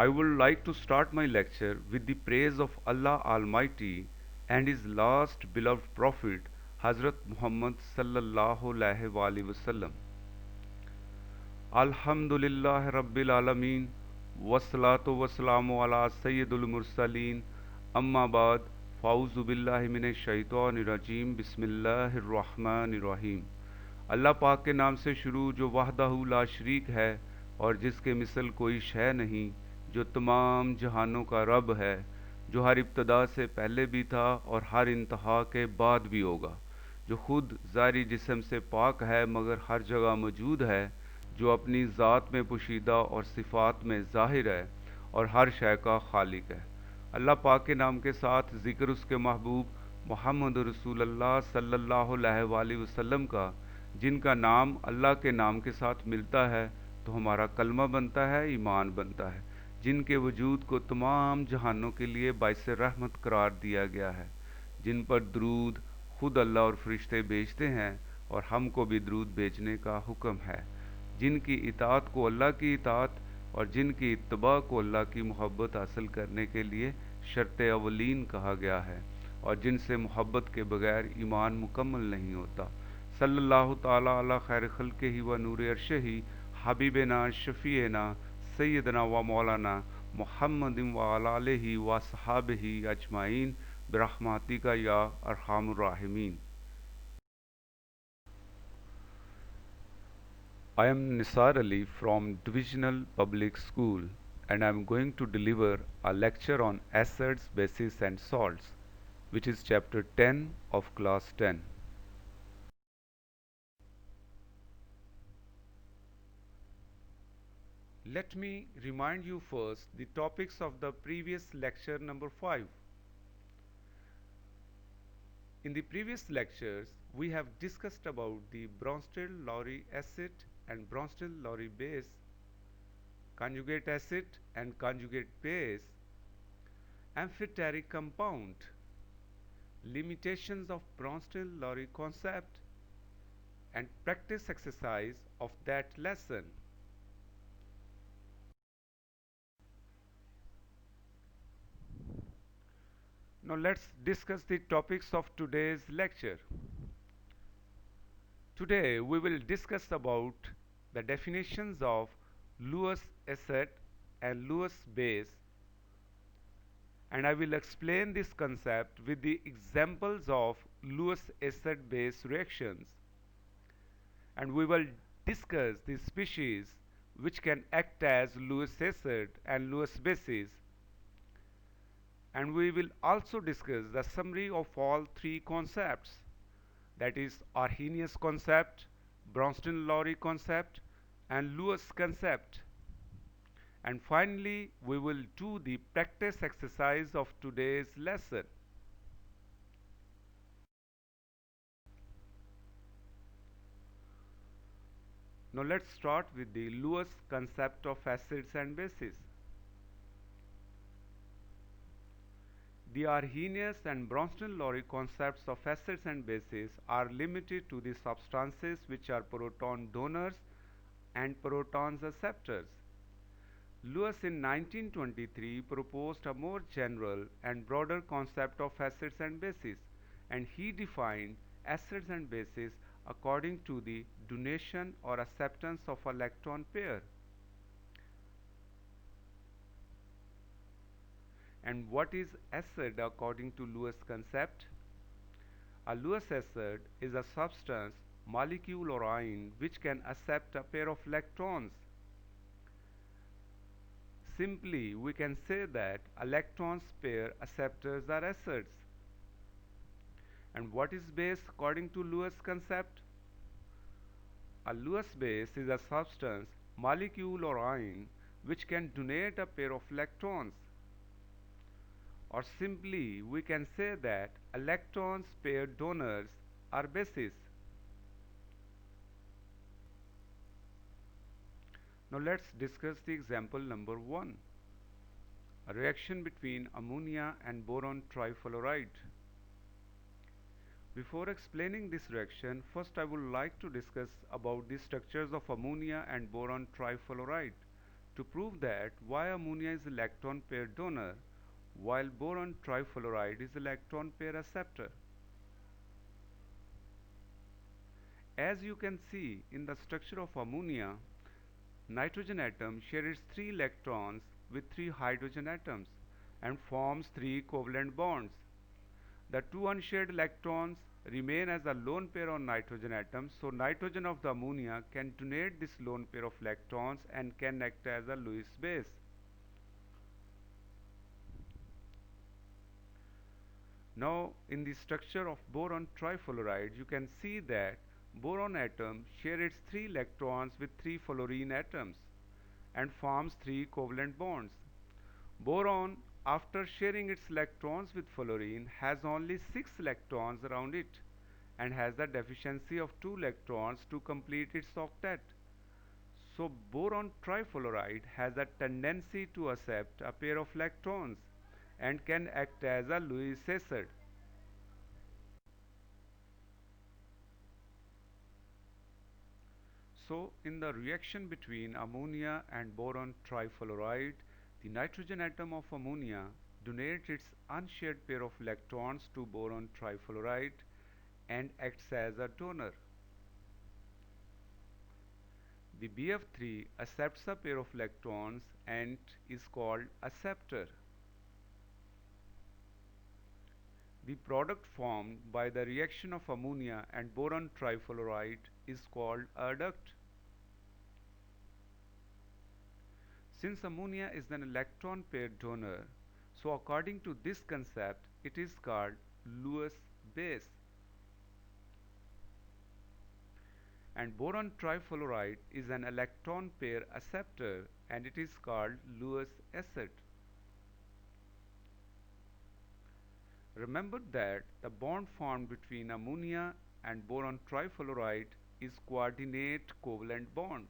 I would like to start my lecture with the praise of Allah Almighty and His last beloved Prophet, Hazrat Muhammad sallallahu alaihi wasallam. Alhamdulillah Rabbil Alameen, wassalatu wassalamu ala Sayyidul Mursaleen, amma ba'd, fauzu billahi minash shaitanir rajim, बिस्मिल्लाहिर रहमानिर रहीम। अल्लाह पाक के नाम से शुरू जो वाहदाहु ला शरीक है और जिसके मिसल कोई शय नहीं, जो तमाम जहानों का रब है, जो हर इब्तदा से पहले भी था और हर इंतहा के बाद भी होगा, जो खुद ज़ारी जिस्म से पाक है मगर हर जगह मौजूद है, जो अपनी ज़ात में पोशीदा और सिफ़ात में ज़ाहिर है और हर शय का खालिक है। अल्लाह पाक के नाम के साथ ज़िक्र उसके महबूब मोहम्मद रसूलुल्लाह सल्लल्लाहु अलैहि वसल्लम का, जिनका नाम अल्लाह के नाम के साथ मिलता है तो हमारा कलमा बनता है, ईमान बनता है, जिनके वजूद को तमाम जहानों के लिए बाइस रहमत करार दिया गया है, जिन पर दरूद खुद अल्लाह और फरिश्ते भेजते हैं और हमको भी दरूद भेजने का हुक्म है, जिनकी इताअत को अल्लाह की इताअत और जिनकी इत्तबा को अल्लाह की मोहब्बत हासिल करने के लिए शर्त अवलीन कहा गया है और जिनसे मोहब्बत के बगैर ईमान मुकम्मल नहीं होता। सल्लल्लाहु ताला अला खैर खल्क़िही व नूर अर्शिही हबीबना शफ़ीना सैयदना व मौलाना मुहम्मदिन व अला आलिही व सहाबिही अजमाइन बिरहमातिका या अरहमुर राहिमीन। I am Nisar Ali from Divisional Public School and I am going to deliver a lecture on acids, bases and salts, which is chapter 10 of class 10. Let me remind you first the topics of the previous lecture number 5. In the previous lectures, we have discussed about the Bronsted-Lowry acid and Bronsted-Lowry base, conjugate acid and conjugate base, amphoteric compound, limitations of Bronsted-Lowry concept, and practice exercise of that lesson. Now let's discuss the topics of today's lecture. Today we will discuss about the definitions of Lewis acid and Lewis base, and I will explain this concept with the examples of Lewis acid base reactions, and we will discuss the species which can act as Lewis acid and Lewis bases, and we will also discuss the summary of all three concepts, that is Arrhenius concept, Bronsted-Lowry concept and Lewis concept. And finally, we will do the practice exercise of today's lesson. Now let's start with the Lewis concept of acids and bases. The Arrhenius and Bronsted-Lowry concepts of acids and bases are limited to the substances which are proton donors and protons acceptors. Lewis in 1923 proposed a more general and broader concept of acids and bases, and he defined acids and bases according to the donation or acceptance of a electron pair. And what is acid according to Lewis concept? A Lewis acid is a substance, molecule or ion which can accept a pair of electrons. Simply, we can say that electrons pair acceptors are acids. And what is base according to Lewis concept? A Lewis base is a substance, molecule or ion which can donate a pair of electrons. Or simply, we can say that electrons pair donors are bases. Now let's discuss the example number 1. A reaction between ammonia and boron trifluoride. Before explaining this reaction, first I would like to discuss about the structures of ammonia and boron trifluoride. to prove that why ammonia is electron pair donor while boron trifluoride is electron pair acceptor. As you can see in the structure of ammonia, nitrogen atom shares 3 electrons with 3 hydrogen atoms and forms 3 covalent bonds. The 2 unshared electrons remain as a lone pair on nitrogen atom, so nitrogen of the ammonia can donate this lone pair of electrons and can act as a Lewis base. Now in the structure of boron trifluoride, you can see that boron atom shares its 3 electrons with 3 fluorine atoms and forms 3 covalent bonds. Boron, after sharing its electrons with fluorine, has only 6 electrons around it and has the deficiency of 2 electrons to complete its octet. So boron trifluoride has a tendency to accept a pair of electrons and can act as a Lewis acid. So in the reaction between ammonia and boron trifluoride, the nitrogen atom of ammonia donates its unshared pair of electrons to boron trifluoride and acts as a donor. The BF3 accepts a pair of electrons and is called acceptor. The product formed by the reaction of ammonia and boron trifluoride is called adduct. Since ammonia is an electron pair donor, so according to this concept, it is called Lewis base. And boron trifluoride is an electron pair acceptor and it is called Lewis acid. Remember that the bond formed between ammonia and boron trifluoride is coordinate covalent bond.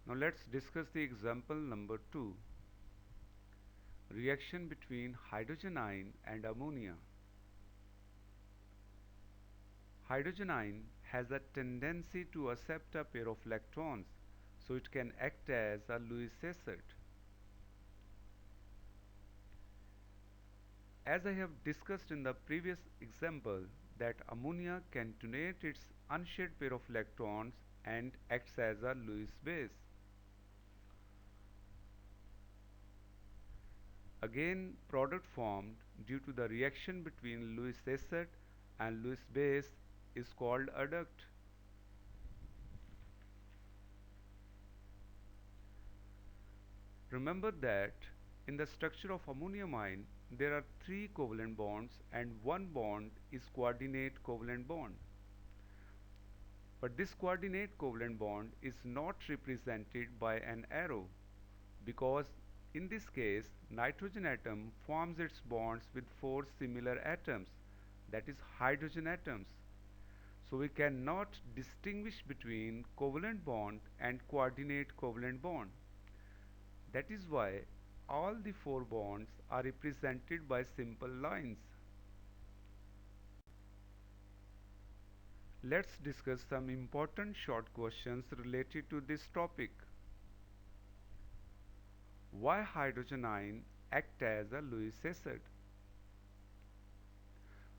Now let's discuss the example number 2. Reaction between hydrogen ion and ammonia. Hydrogen ion has a tendency to accept a pair of electrons, so it can act as a Lewis acid. As I have discussed in the previous example that ammonia can donate its unshared pair of electrons and acts as a Lewis base. Again, product formed due to the reaction between Lewis acid and Lewis base is called adduct. Remember that in the structure of ammonium ion there are 3 covalent bonds and one bond is coordinate covalent bond. But this coordinate covalent bond is not represented by an arrow because in this case nitrogen atom forms its bonds with 4 similar atoms, that is hydrogen atoms. So we cannot distinguish between covalent bond and coordinate covalent bond. That is why all the 4 bonds are represented by simple lines. Let's discuss some important short questions related to this topic. Why hydrogen ion act as a Lewis acid?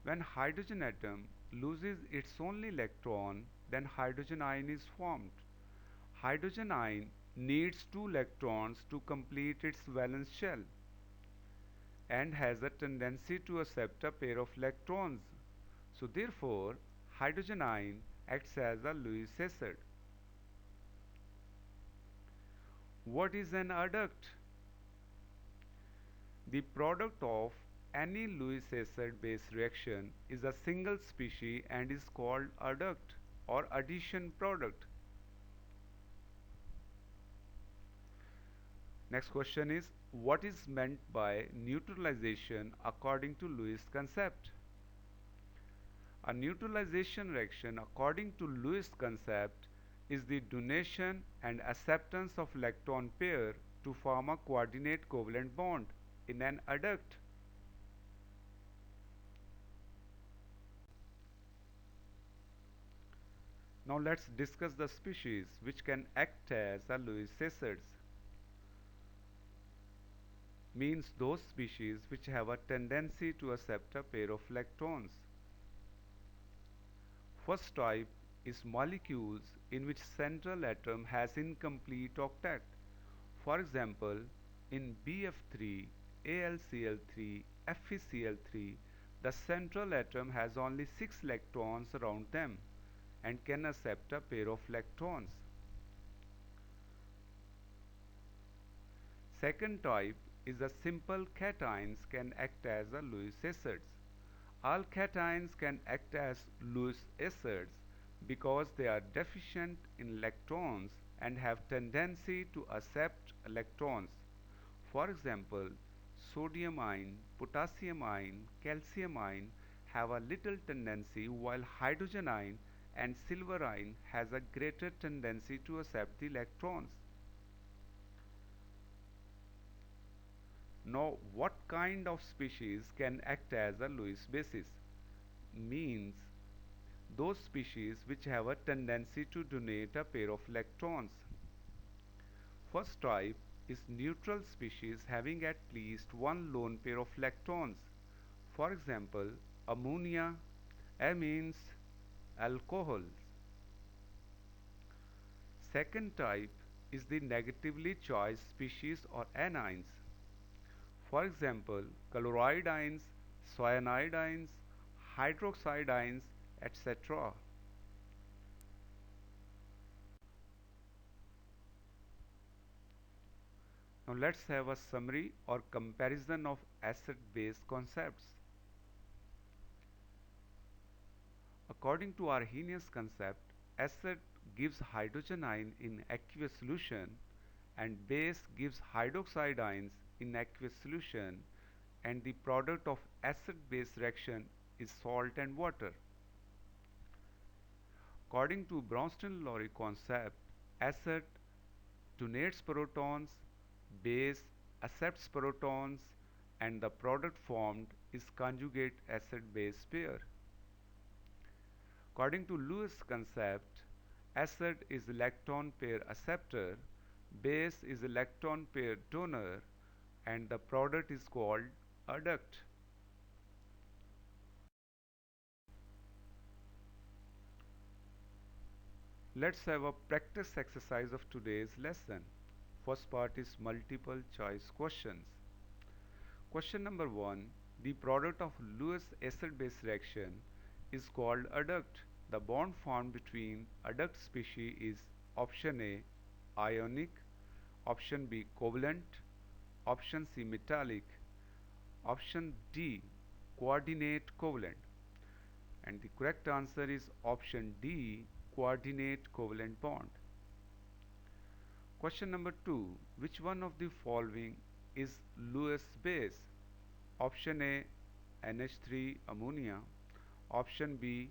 When hydrogen atom loses its only electron, then hydrogen ion is formed. Hydrogen ion needs 2 electrons to complete its valence shell and has a tendency to accept a pair of electrons. So therefore, hydrogen ion acts as a Lewis acid. What is an adduct? The product of any Lewis acid base reaction is a single species and is called adduct or addition product. Next question is, what is meant by neutralization according to Lewis concept? A neutralization reaction according to Lewis concept is the donation and acceptance of electron pair to form a coordinate covalent bond in an adduct. Now let's discuss the species which can act as a Lewis acids. Means those species which have a tendency to accept a pair of electrons. First type is molecules in which central atom has incomplete octet. For example, in BF3, AlCl3, FeCl3, the central atom has only 6 electrons around them and can accept a pair of electrons. Second type is the simple cations can act as a Lewis acids. All cations can act as Lewis acids because they are deficient in electrons and have tendency to accept electrons. For example, sodium ion, potassium ion, calcium ion have a little tendency, while hydrogen ion and silver ion has a greater tendency to accept the electrons. Now, what kind of species can act as a Lewis basis? Means those species which have a tendency to donate a pair of electrons. First type is neutral species having at least one lone pair of electrons. For example, ammonia, amines, alcohols. Second type is the negatively charged species or anions. For example, chloride ions, cyanide ions, hydroxide ions, etc. Now let's have a summary or comparison of acid-base concepts. According to Arrhenius concept, acid gives hydrogen ion in aqueous solution and base gives hydroxide ions in aqueous solution, and the product of acid-base reaction is salt and water. According to Bronsted-Lowry concept, acid donates protons, base accepts protons, and the product formed is conjugate acid-base pair. According to Lewis concept, acid is electron pair acceptor, base is electron pair donor, and the product is called adduct. Let's have a practice exercise of today's lesson. First part is multiple choice questions. Question number 1. The product of Lewis acid-base reaction is called adduct. The bond formed between adduct species is option A ionic, option B covalent, option C metallic, option D coordinate covalent, and the correct answer is option D coordinate covalent bond. Question number 2. Which one of the following is Lewis base? Option A NH3 ammonia, option B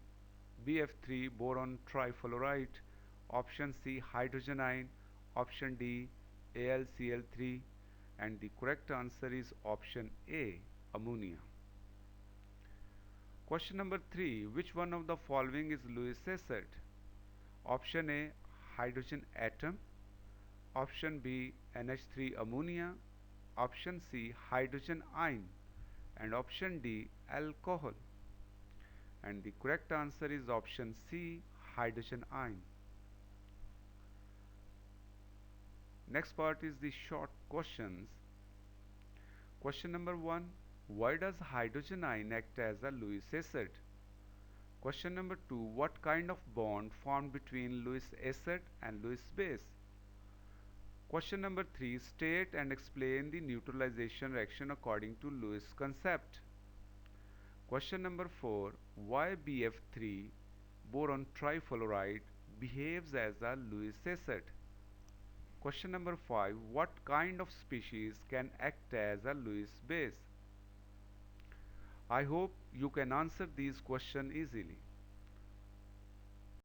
BF3 boron trifluoride, option C hydrogen ion, option D AlCl3, and the correct answer is option A ammonia. Question number 3. Which one of the following is Lewis acid? Option A hydrogen atom, option B NH3 ammonia, option C hydrogen ion, and option D alcohol. And the correct answer is option C hydrogen ion. Next part is the short questions. Question number 1. Why does hydrogen ion act as a Lewis acid? Question number 2. What kind of bond formed between Lewis acid and Lewis base? Question number 3. State and explain the neutralization reaction according to Lewis concept. Question number 4. Why BF3 boron trifluoride behaves as a Lewis acid? Question number 5. What kind of species can act as a Lewis base? I hope you can answer these questions easily.